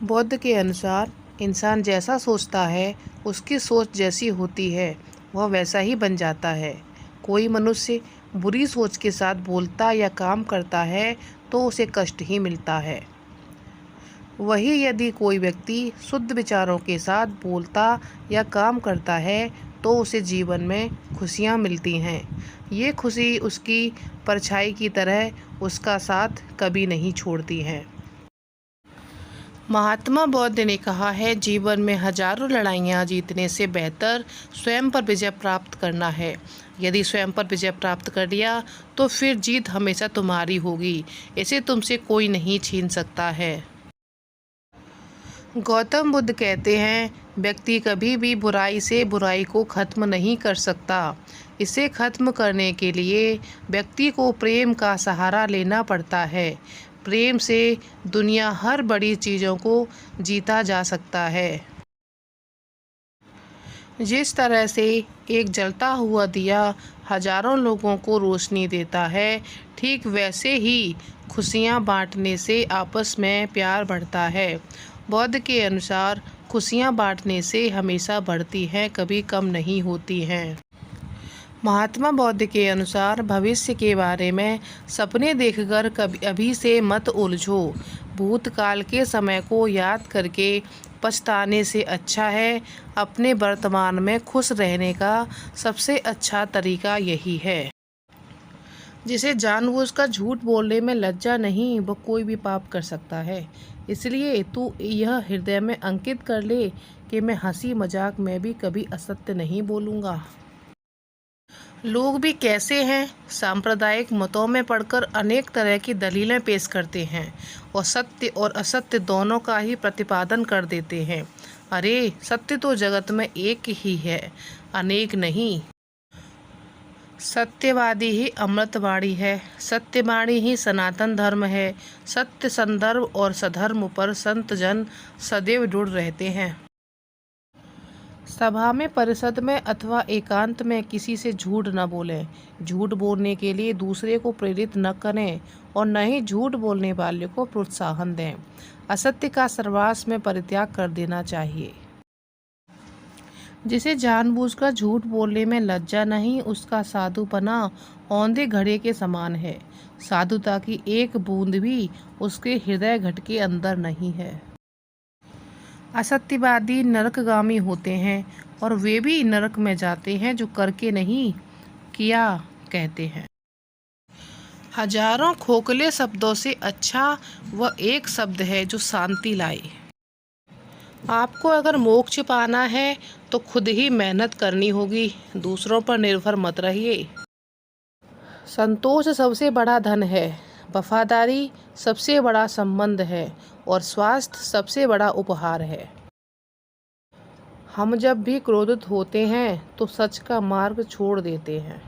बौद्ध के अनुसार इंसान जैसा सोचता है, उसकी सोच जैसी होती है, वह वैसा ही बन जाता है। कोई मनुष्य बुरी सोच के साथ बोलता या काम करता है तो उसे कष्ट ही मिलता है। वही यदि कोई व्यक्ति शुद्ध विचारों के साथ बोलता या काम करता है तो उसे जीवन में खुशियाँ मिलती हैं। ये खुशी उसकी परछाई की तरह उसका साथ कभी नहीं छोड़ती हैं। महात्मा बुद्ध ने कहा है, जीवन में हजारों लड़ाइयाँ जीतने से बेहतर स्वयं पर विजय प्राप्त करना है। यदि स्वयं पर विजय प्राप्त कर लिया तो फिर जीत हमेशा तुम्हारी होगी, इसे तुमसे कोई नहीं छीन सकता है। गौतम बुद्ध कहते हैं, व्यक्ति कभी भी बुराई से बुराई को खत्म नहीं कर सकता। इसे खत्म करने के लिए व्यक्ति को प्रेम का सहारा लेना पड़ता है। प्रेम से दुनिया हर बड़ी चीज़ों को जीता जा सकता है। जिस तरह से एक जलता हुआ दिया हजारों लोगों को रोशनी देता है, ठीक वैसे ही खुशियाँ बांटने से आपस में प्यार बढ़ता है। बौद्ध के अनुसार खुशियाँ बांटने से हमेशा बढ़ती हैं, कभी कम नहीं होती हैं। महात्मा बुद्ध के अनुसार भविष्य के बारे में सपने देखकर कभी अभी से मत उलझो। भूतकाल के समय को याद करके पछताने से अच्छा है अपने वर्तमान में खुश रहने का सबसे अच्छा तरीका यही है। जिसे जानबूझकर झूठ बोलने में लज्जा नहीं, वह कोई भी पाप कर सकता है। इसलिए तू यह हृदय में अंकित कर ले कि मैं हंसी मजाक में भी कभी असत्य नहीं बोलूँगा। लोग भी कैसे हैं, सांप्रदायिक मतों में पढ़कर अनेक तरह की दलीलें पेश करते हैं और सत्य और असत्य दोनों का ही प्रतिपादन कर देते हैं। अरे, सत्य तो जगत में एक ही है, अनेक नहीं। सत्यवादी ही अमृतवाणी है, सत्यवाणी ही सनातन धर्म है। सत्य संदर्भ और सधर्म पर संत जन सदैव जुड़ रहते हैं। सभा में, परिषद में अथवा एकांत में किसी से झूठ न बोलें। झूठ बोलने के लिए दूसरे को प्रेरित न करें और न ही झूठ बोलने वाले को प्रोत्साहन दें। असत्य का सर्वस्व में परित्याग कर देना चाहिए। जिसे जानबूझकर झूठ बोलने में लज्जा नहीं, उसका साधुपना औंधे घड़े के समान है। साधुता की एक बूंद भी उसके हृदय घट के अंदर नहीं है। असत्यवादी नरकगामी होते हैं और वे भी नरक में जाते हैं जो करके नहीं किया कहते हैं। हजारों खोखले शब्दों से अच्छा वह एक शब्द है जो शांति लाए। आपको अगर मोक्ष पाना है तो खुद ही मेहनत करनी होगी, दूसरों पर निर्भर मत रहिए। संतोष सबसे बड़ा धन है, वफादारी सबसे बड़ा संबंध है और स्वास्थ्य सबसे बड़ा उपहार है। हम जब भी क्रोधित होते हैं तो सच का मार्ग छोड़ देते हैं।